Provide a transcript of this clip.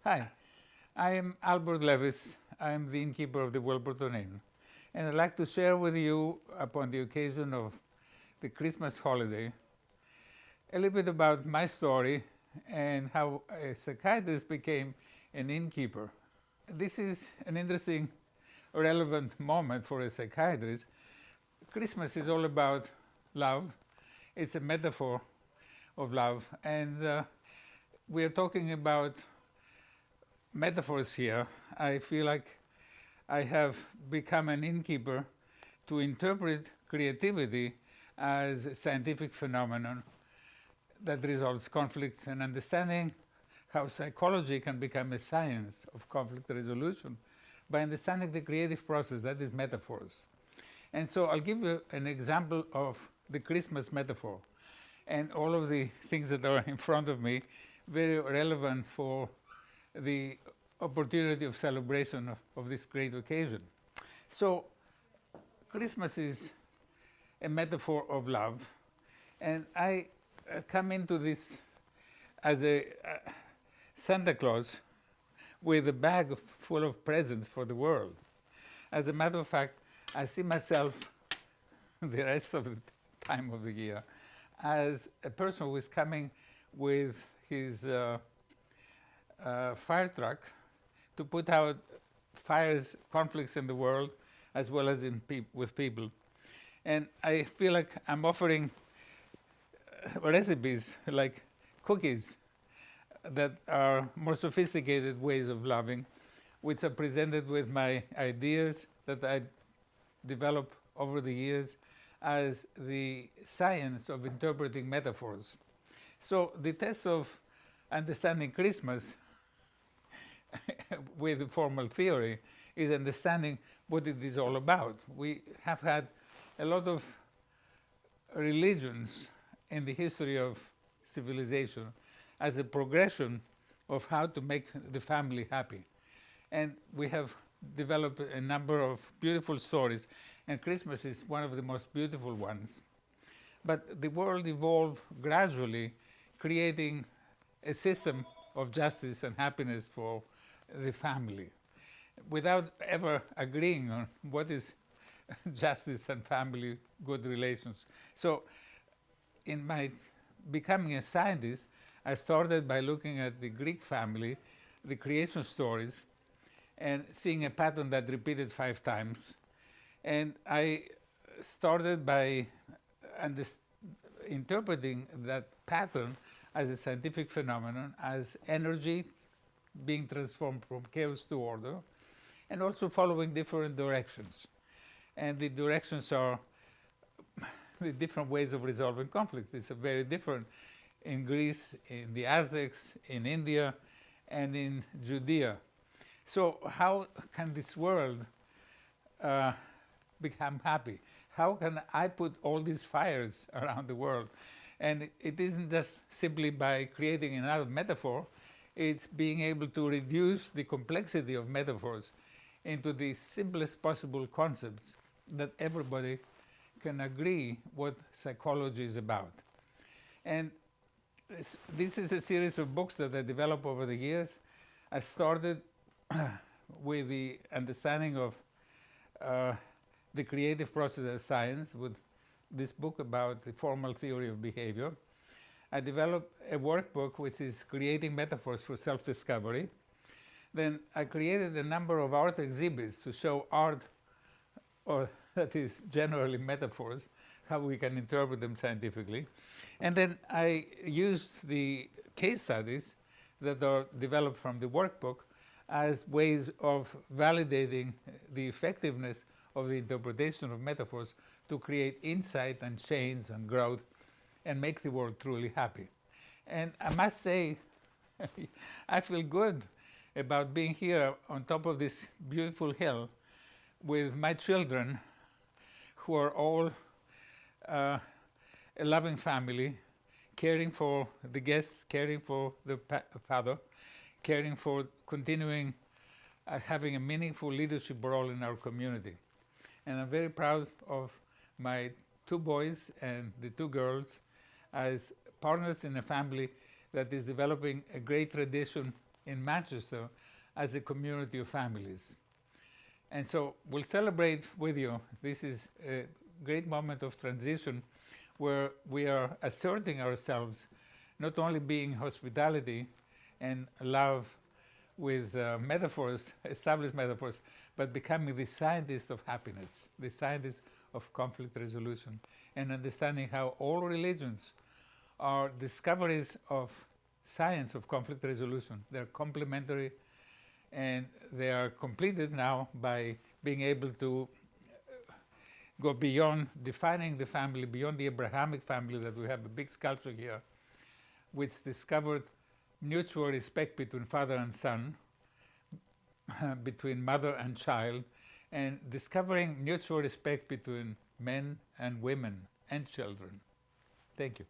Hi, I am Albert Levis. I am the innkeeper of the Wilburton Inn, and I'd like to share with you, upon the occasion of the Christmas holiday, a little bit about my story and how a psychiatrist became an innkeeper. This is an interesting, relevant moment for a psychiatrist. Christmas is all about love. It's a metaphor of love, and we are talking about metaphors here. I feel like I have become an innkeeper to interpret creativity as a scientific phenomenon that resolves conflict, and understanding how psychology can become a science of conflict resolution by understanding the creative process, that is metaphors. And so I'll give you an example of the Christmas metaphor, and all of the things that are in front of me very relevant for the opportunity of celebration of this great occasion. So Christmas is a metaphor of love, and I come into this as a Santa Claus with a bag full of presents for the world. As a matter of fact, I see myself the rest of the time of the year as a person who is coming with his fire truck to put out fires, conflicts in the world, as well as with people. And I feel like I'm offering recipes like cookies that are more sophisticated ways of loving, which are presented with my ideas that I developed over the years as the science of interpreting metaphors. So the test of understanding Christmas with formal theory is understanding what it is all about. We have had a lot of religions in the history of civilization as a progression of how to make the family happy. And we have developed a number of beautiful stories, and Christmas is one of the most beautiful ones. But the world evolved gradually, creating a system of justice and happiness for the family, without ever agreeing on what is justice and family good relations. So in my becoming a scientist, I started by looking at the Greek family, the creation stories, and seeing a pattern that repeated 5 times. And I started by interpreting that pattern as a scientific phenomenon, as energy being transformed from chaos to order, and also following different directions. And the directions are the different ways of resolving conflict. It's very different in Greece, in the Aztecs, in India, and in Judea. So how can this world become happy? How can I put all these fires around the world? And it isn't just simply by creating another metaphor, it's being able to reduce the complexity of metaphors into the simplest possible concepts that everybody can agree what psychology is about. And this is a series of books that I developed over the years. I started with the understanding of the creative process as science with this book about the formal theory of behavior. I developed a workbook which is creating metaphors for self-discovery. Then I created a number of art exhibits to show art, or that is generally metaphors, how we can interpret them scientifically. And then I used the case studies that are developed from the workbook as ways of validating the effectiveness of the interpretation of metaphors to create insight and change and growth and make the world truly happy. And I must say, I feel good about being here on top of this beautiful hill with my children, who are all a loving family, caring for the guests, caring for the father, caring for continuing having a meaningful leadership role in our community. And I'm very proud of my 2 boys and the 2 girls as partners in a family that is developing a great tradition in Manchester as a community of families. And so we'll celebrate with you. This is a great moment of transition where we are asserting ourselves, not only being hospitality and love with metaphors, established metaphors, but becoming the scientist of happiness, the scientist of conflict resolution, and understanding how all religions are discoveries of science of conflict resolution. They're complementary, and they are completed now by being able to go beyond defining the family, beyond the Abrahamic family that we have a big sculpture here, which discovered mutual respect between father and son, between mother and child, and discovering mutual respect between men and women and children. Thank you.